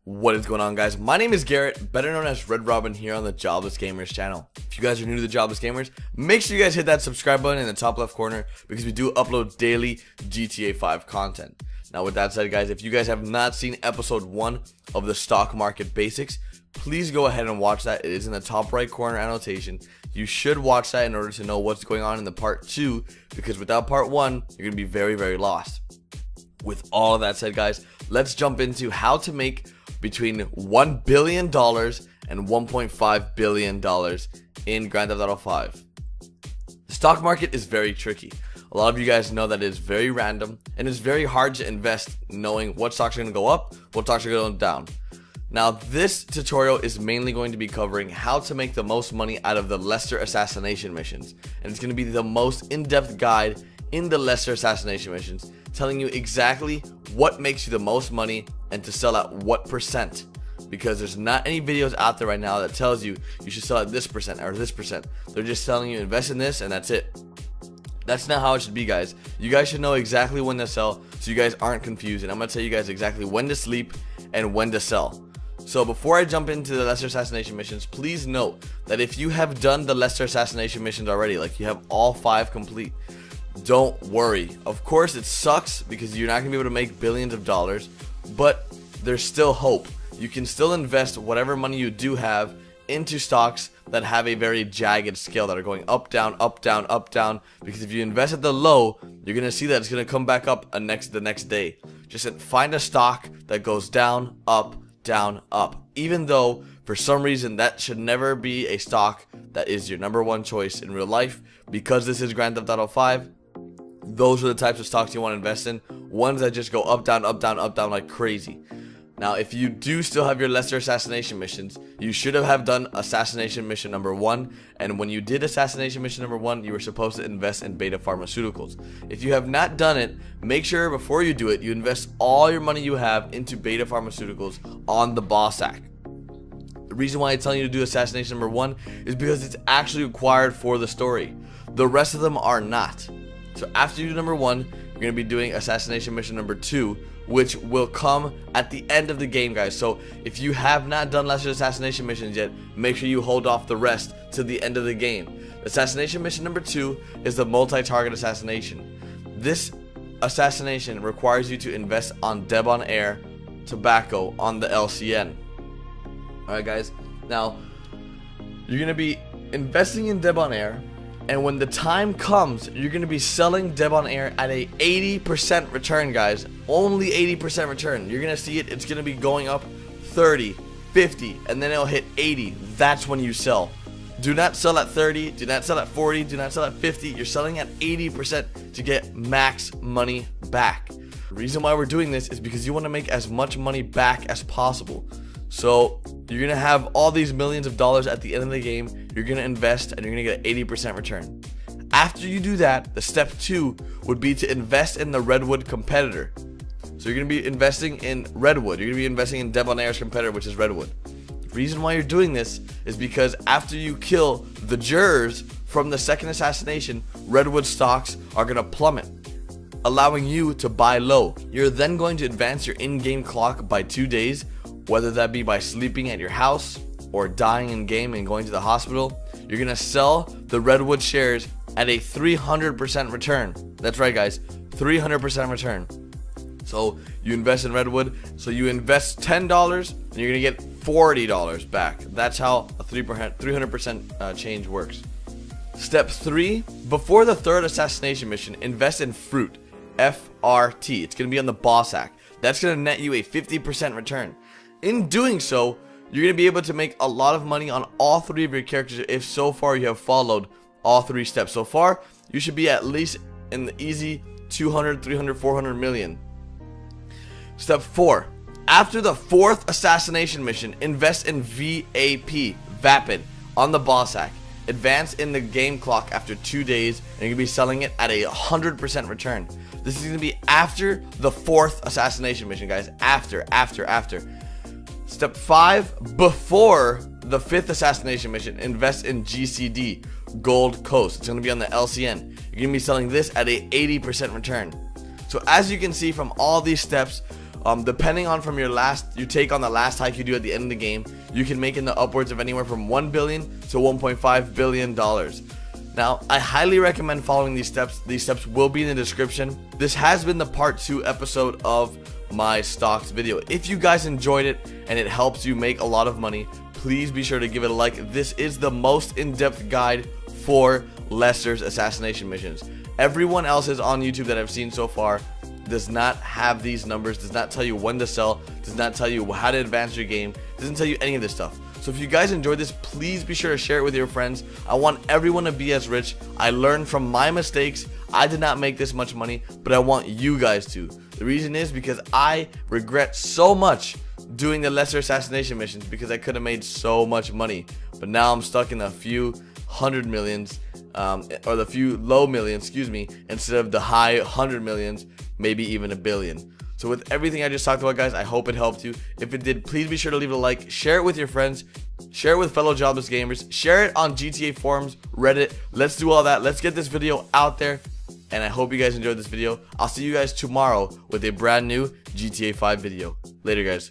What is going on, guys? My name is Garrett, better known as Red Robin, here on the Jobless Gamers channel. If you guys are new to the Jobless Gamers, make sure you guys hit that subscribe button in the top left corner, because we do upload daily GTA 5 content. Now with that said, guys, if you guys have not seen episode 1 of the stock market basics, please go ahead and watch that. It is in the top right corner annotation. You should watch that in order to know what's going on in the part 2, because without part 1, you're going to be very lost. With all of that said, guys, let's jump into how to make between $1 billion and $1.5 billion in Grand Theft Auto 5. The stock market is very tricky. A lot of you guys know that it is very random and it's very hard to invest knowing what stocks are going to go up, what stocks are going to go down. Now this tutorial is mainly going to be covering how to make the most money out of the lesser assassination missions, and it's going to be the most in-depth guide in the lesser assassination missions, telling you exactly what makes you the most money and to sell at what percent, because there's not any videos out there right now that tells you you should sell at this percent or this percent. They're just telling you invest in this and that's it. That's not how it should be, guys. You guys should know exactly when to sell so you guys aren't confused, and I'm going to tell you guys exactly when to sleep and when to sell. So before I jump into the lesser assassination missions, please note that if you have done the lesser assassination missions already, like you have all 5 complete, don't worry. Of course it sucks because you're not going to be able to make billions of dollars, but there's still hope. You can still invest whatever money you do have into stocks that have a very jagged scale, that are going up, down, up, down, up, down, because if you invest at the low, you're going to see that it's going to come back up the next day. Just find a stock that goes down, up, even though for some reason that should never be a stock that is your #1 choice in real life. Because this is Grand Theft Auto 5, those are the types of stocks you want to invest in, ones that just go up, down, up, down, up, down like crazy. Now if you do still have your lesser assassination missions, you should have done assassination mission #1, and when you did assassination mission #1, you were supposed to invest in beta pharmaceuticals. If you have not done it, make sure before you do it, you invest all your money you have into beta pharmaceuticals on the boss sack. The reason why I'm telling you to do assassination #1 is because it's actually required for the story. The rest of them are not. So after you do #1, you're going to be doing assassination mission #2, which will come at the end of the game, guys. So if you have not done lesser assassination missions yet, make sure you hold off the rest to the end of the game. Assassination mission #2 is the multi-target assassination. This assassination requires you to invest on debonair tobacco on the LCN. Alright, guys, now you're going to be investing in debonair, and when the time comes, you're going to be selling debonair at a 80% return, guys. Only 80% return. You're going to see it. It's going to be going up 30, 50, and then it'll hit 80. That's when you sell. Do not sell at 30. Do not sell at 40. Do not sell at 50. You're selling at 80% to get max money back. The reason why we're doing this is because you want to make as much money back as possible. So you're going to have all these millions of dollars at the end of the game. You're going to invest and you're going to get an 80% return. After you do that, the step 2 would be to invest in the Redwood competitor. So you're going to be investing in Redwood. You're going to be investing in Debonair's competitor, which is Redwood. The reason why you're doing this is because after you kill the jurors from the second assassination, Redwood stocks are going to plummet, allowing you to buy low. You're then going to advance your in-game clock by 2 days, whether that be by sleeping at your house or dying in game and going to the hospital. You're going to sell the Redwood shares at a 300% return. That's right, guys, 300% return. So you invest in Redwood, so you invest $10 and you're going to get $40 back. That's how a 300% change works. Step 3, before the third assassination mission, invest in fruit, FRT. It's going to be on the boss sack. That's going to net you a 50% return. In doing so, you're going to be able to make a lot of money on all 3 of your characters if so far you have followed all 3 steps. So far, you should be at least in the easy 200, 300, 400 million. Step 4. After the 4th assassination mission, invest in VAP on the boss sack. Advance in the game clock after 2 days, and you're going to be selling it at a 100% return. This is going to be after the 4th assassination mission, guys. After. Step 5, before the 5th assassination mission, invest in GCD, Gold Coast. It's going to be on the LCN. You're going to be selling this at a 80% return. So as you can see from all these steps, depending on from your take on the last hike you do at the end of the game, you can make in the upwards of anywhere from $1 billion to $1.5 billion. Now, I highly recommend following these steps. These steps will be in the description. This has been the part 2 episode of my stocks video. If you guys enjoyed it and it helps you make a lot of money, please be sure to give it a like. This is the most in-depth guide for Lester's assassination missions. Everyone else's on YouTube that I've seen so far does not have these numbers, does not tell you when to sell, does not tell you how to advance your game, doesn't tell you any of this stuff. So if you guys enjoyed this, please be sure to share it with your friends. I want everyone to be as rich. I learned from my mistakes. I did not make this much money, but I want you guys to. The reason is because I regret so much doing the Lester assassination missions because I could have made so much money. But now I'm stuck in a few hundred millions, or the few low millions, excuse me, instead of the high 100 millions, maybe even a billion. So with everything I just talked about, guys, I hope it helped you. If it did, please be sure to leave it a like, share it with your friends, share it with fellow jobless gamers, share it on GTA forums, Reddit. Let's do all that. Let's get this video out there. And I hope you guys enjoyed this video. I'll see you guys tomorrow with a brand new GTA 5 video. Later, guys.